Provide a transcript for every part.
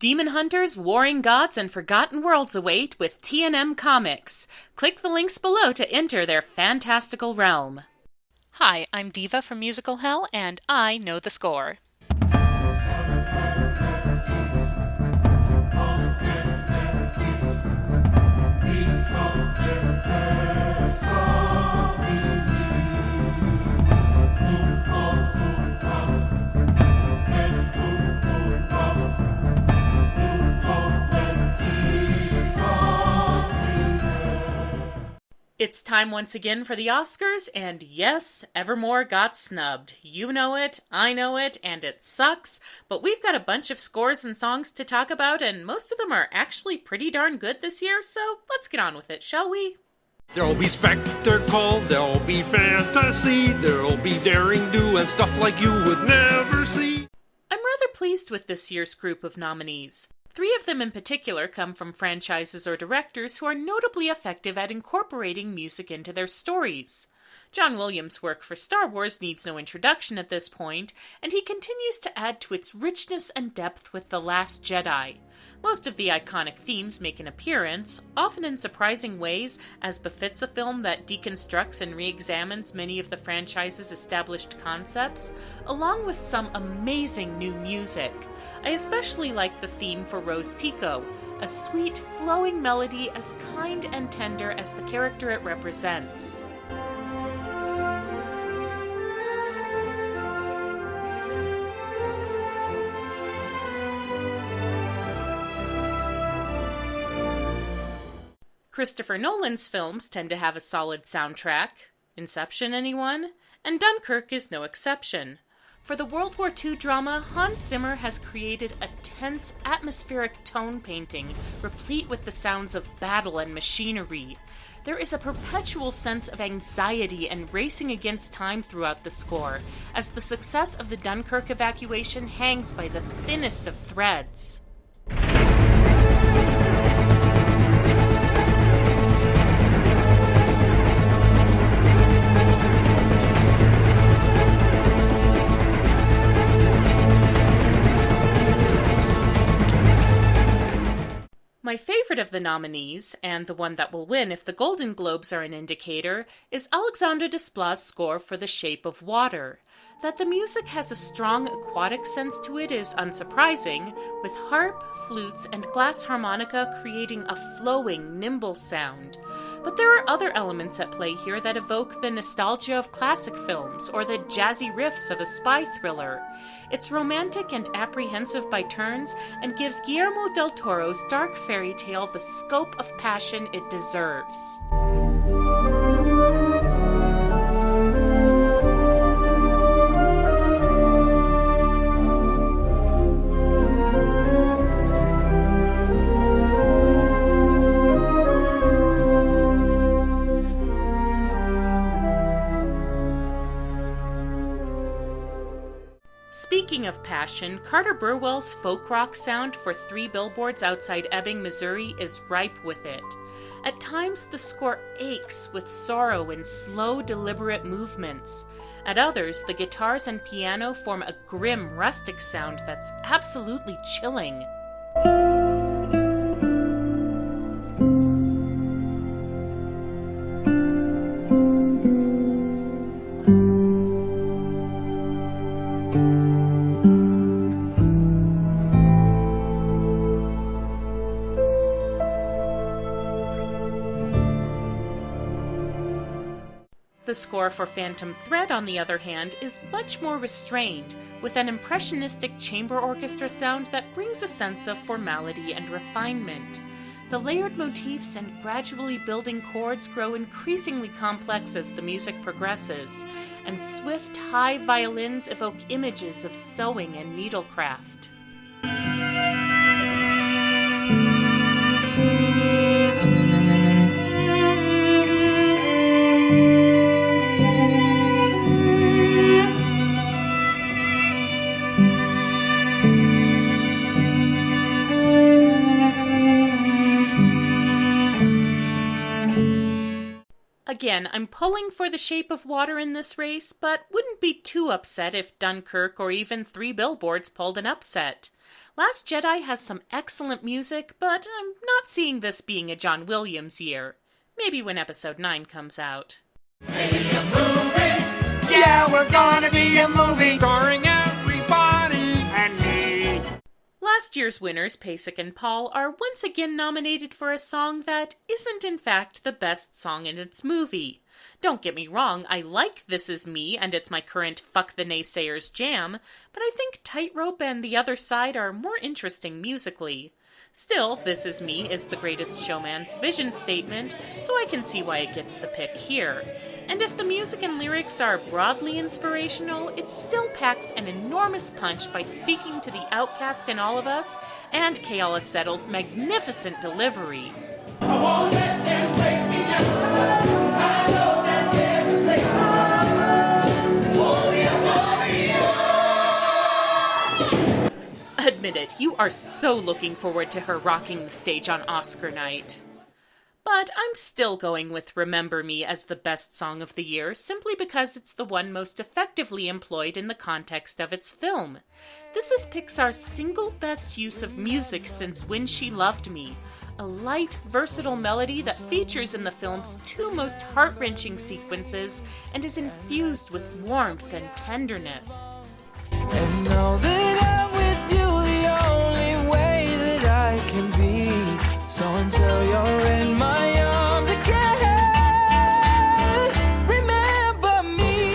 Demon hunters, warring gods, and forgotten worlds await with T&M Comics. Click the links below to enter their fantastical realm. Hi, I'm Diva from Musical Hell, and I know the score. It's time once again for the Oscars, and yes, Evermore got snubbed. You know it, I know it, and it sucks, but we've got a bunch of scores and songs to talk about, and most of them are actually pretty darn good this year, so let's get on with it, shall we? There'll be spectacle, there'll be fantasy, there'll be daring do and stuff like you would never see. I'm rather pleased with this year's group of nominees. 3 of them in particular come from franchises or directors who are notably effective at incorporating music into their stories. John Williams' work for Star Wars needs no introduction at this point, and he continues to add to its richness and depth with The Last Jedi. Most of the iconic themes make an appearance, often in surprising ways, as befits a film that deconstructs and re-examines many of the franchise's established concepts, along with some amazing new music. I especially like the theme for Rose Tico, a sweet, flowing melody as kind and tender as the character it represents. Christopher Nolan's films tend to have a solid soundtrack. Inception, anyone? And Dunkirk is no exception. For the World War II drama, Hans Zimmer has created a tense, atmospheric tone painting, replete with the sounds of battle and machinery. There is a perpetual sense of anxiety and racing against time throughout the score, as the success of the Dunkirk evacuation hangs by the thinnest of threads. My favorite of the nominees, and the one that will win if the Golden Globes are an indicator, is Alexandre Desplat's score for The Shape of Water. That the music has a strong aquatic sense to it is unsurprising, with harp, flutes, and glass harmonica creating a flowing, nimble sound. But there are other elements at play here that evoke the nostalgia of classic films or the jazzy riffs of a spy thriller. It's romantic and apprehensive by turns and gives Guillermo del Toro's dark fairy tale the scope of passion it deserves. Speaking of passion, Carter Burwell's folk rock sound for 3 Billboards Outside Ebbing, Missouri is ripe with it. At times, the score aches with sorrow in slow, deliberate movements. At others, the guitars and piano form a grim, rustic sound that's absolutely chilling. The score for Phantom Thread, on the other hand, is much more restrained, with an impressionistic chamber orchestra sound that brings a sense of formality and refinement. The layered motifs and gradually building chords grow increasingly complex as the music progresses, and swift, high violins evoke images of sewing and needlecraft. Again, I'm pulling for The Shape of Water in this race, but wouldn't be too upset if Dunkirk or even 3 Billboards pulled an upset. Last Jedi has some excellent music, but I'm not seeing this being a John Williams year. Maybe when episode 9 comes out. Yeah, we're gonna be a movie Starring everybody and me. Last year's winners, Pasek and Paul, are once again nominated for a song that isn't in fact the best song in its movie. Don't get me wrong, I like This Is Me and it's my current Fuck the Naysayers jam, but I think Tightrope and The Other Side are more interesting musically. Still, This Is Me is The Greatest Showman's vision statement, so I can see why it gets the pick here. And if the music and lyrics are broadly inspirational, it still packs an enormous punch by speaking to the outcast in all of us and Keala Settle's magnificent delivery. I won't let them break me just I know that there's a place for Admit it, you are so looking forward to her rocking the stage on Oscar night. But I'm still going with Remember Me as the best song of the year, simply because it's the one most effectively employed in the context of its film. This is Pixar's single best use of music since When She Loved Me, a light, versatile melody that features in the film's 2 most heart-wrenching sequences and is infused with warmth and tenderness. And know that I'm with you the only way that I can be. So until you're in my arms again, remember me.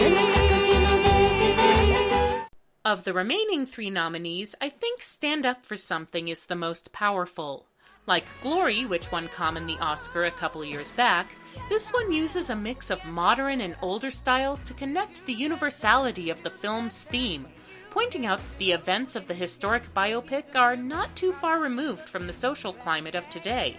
Of the remaining 3 nominees, I think Stand Up for Something is the most powerful. Like Glory, which won Common the Oscar a couple years back, this one uses a mix of modern and older styles to connect the universality of the film's theme, pointing out that the events of the historic biopic are not too far removed from the social climate of today.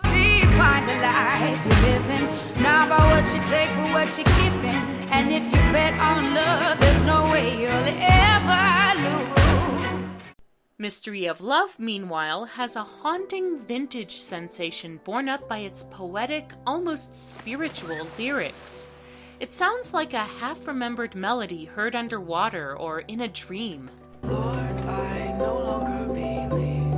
Define the life you're living, not by what you take but what you're giving. And if you bet on love, there's no way you'll ever lose. Mystery of Love, meanwhile, has a haunting vintage sensation borne up by its poetic, almost spiritual lyrics. It sounds like a half-remembered melody heard underwater or in a dream. Lord, I no longer believe.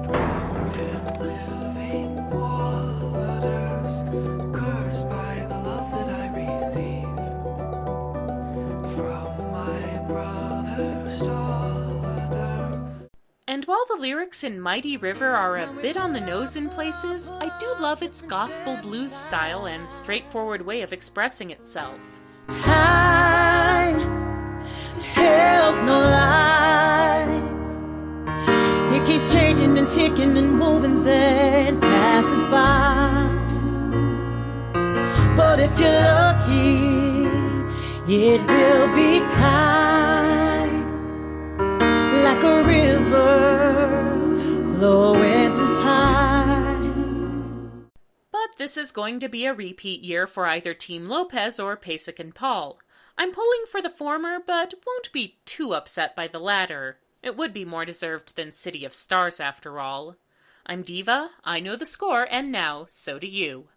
Drowned in living waters, cursed by the love that I receive from my brother's daughter. And while the lyrics in Mighty River are a bit on the nose in places, I do love its gospel blues style and straightforward way of expressing itself. Time tells no lies. It keeps changing and ticking and moving, then passes by. But if you're lucky, it will be kind, like a river flowing through time. But this is going to be a repeat year for either Team Lopez or Pasek and Paul. I'm pulling for the former, but won't be too upset by the latter. It would be more deserved than City of Stars, after all. I'm Diva, I know the score, and now, so do you.